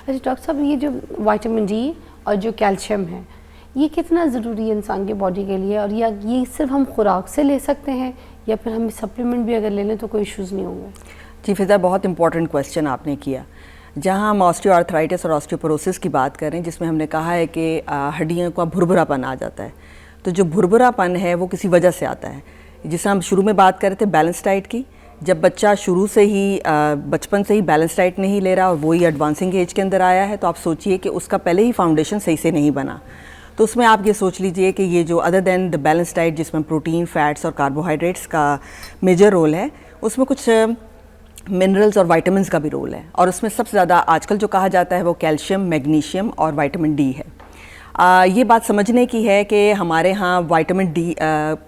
اچھا ڈاکٹر صاحب، یہ جو وائٹامن ڈی اور جو کیلشیم ہے یہ کتنا ضروری ہے انسان کے باڈی کے لیے، اور یا یہ صرف ہم خوراک سے لے سکتے ہیں یا پھر ہم سپلیمنٹ بھی اگر لے لیں تو کوئی ایشوز نہیں ہوں گے؟ جی فضا، بہت امپورٹنٹ کویسچن آپ نے کیا. جہاں ہم آسٹیو آرتھرائٹس اور آسٹیوپروسس کی بات کریں، جس میں ہم نے کہا ہے کہ ہڈیوں کا بھربھرا پن آ جاتا ہے، تو جو بھربھرا پن ہے وہ کسی وجہ سے آتا ہے. جسے ہم شروع میں بات کر رہے تھے بیلنس ڈائٹ کی، جب بچہ شروع سے ہی بچپن سے ہی بیلنس ڈائٹ نہیں لے رہا اور وہی ایڈوانسنگ ایج کے اندر آیا ہے، تو آپ سوچئے کہ اس کا پہلے ہی فاؤنڈیشن صحیح سے نہیں بنا. تو اس میں آپ یہ سوچ لیجئے کہ یہ جو other than the balance diet, جس میں پروٹین، فیٹس اور کاربوہائیڈریٹس کا میجر رول ہے، اس میں کچھ منرلز اور وائٹامنس کا بھی رول ہے. اور اس میں سب سے زیادہ آج کل جو کہا جاتا ہے وہ کیلشیم، میگنیشیم اور وائٹامن ڈی ہے. یہ بات سمجھنے کی ہے کہ ہمارے ہاں وائٹامن ڈی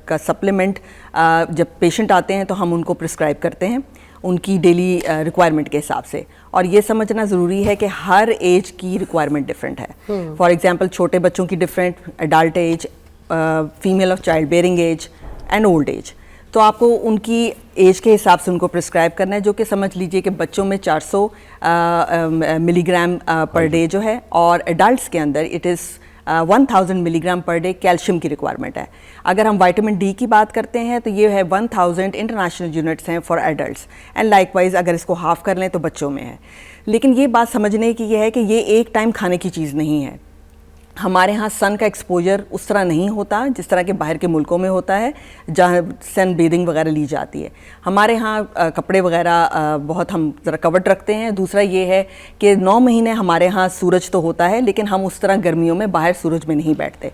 کا سپلیمنٹ جب پیشنٹ آتے ہیں تو ہم ان کو پرسکرائب کرتے ہیں ان کی ڈیلی ریکوائرمنٹ کے حساب سے. اور یہ سمجھنا ضروری ہے کہ ہر ایج کی ریکوائرمنٹ ڈفرینٹ ہے. فار ایگزامپل چھوٹے بچوں کی different, adult age, female of child bearing age and old age. تو آپ کو ان کی ایج کے حساب سے ان کو پرسکرائب کرنا ہے، جو کہ سمجھ لیجئے کہ بچوں میں 400 ملی گرام پر ڈے جو ہے، اور ایڈلٹس کے اندر اٹ از 1000 ملی گرام پر ڈے کیلشیم کی ریکوائرمنٹ ہے. اگر ہم وائٹامن ڈی کی بات کرتے ہیں تو یہ ہے 1000 انٹرنیشنل یونٹس ہیں for adults, and like wise اگر اس کو ہاف کر لیں تو بچوں میں ہے. لیکن یہ بات سمجھنے کی یہ ہے کہ یہ ایک ٹائم کھانے کی چیز نہیں ہے. ہمارے ہاں سن کا ایکسپوجر اس طرح نہیں ہوتا جس طرح کے باہر کے ملکوں میں ہوتا ہے جہاں سن بیدنگ وغیرہ لی جاتی ہے. ہمارے ہاں کپڑے وغیرہ بہت ہم ذرا کورڈ رکھتے ہیں. دوسرا یہ ہے کہ 9 مہینے ہمارے ہاں سورج تو ہوتا ہے، لیکن ہم اس طرح گرمیوں میں باہر سورج میں نہیں بیٹھتے.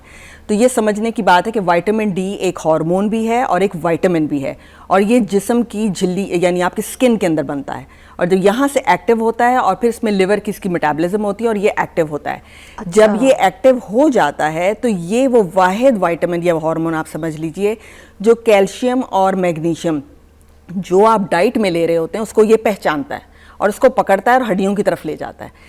تو یہ سمجھنے کی بات ہے کہ وائٹامن ڈی ایک ہارمون بھی ہے اور ایک وائٹامن بھی ہے، اور یہ جسم کی جھلی یعنی آپ کی سکن کے اندر بنتا ہے، اور جو یہاں سے ایکٹیو ہوتا ہے اور پھر اس میں لیور کی اس کی میٹابولزم ہوتی ہے اور یہ ایکٹیو ہوتا ہے. جب یہ ایکٹیو ہو جاتا ہے تو یہ وہ واحد وائٹامن یا ہارمون آپ سمجھ لیجئے جو کیلشیم اور میگنیشیم جو آپ ڈائٹ میں لے رہے ہوتے ہیں اس کو یہ پہچانتا ہے اور اس کو پکڑتا ہے اور ہڈیوں کی طرف لے جاتا ہے.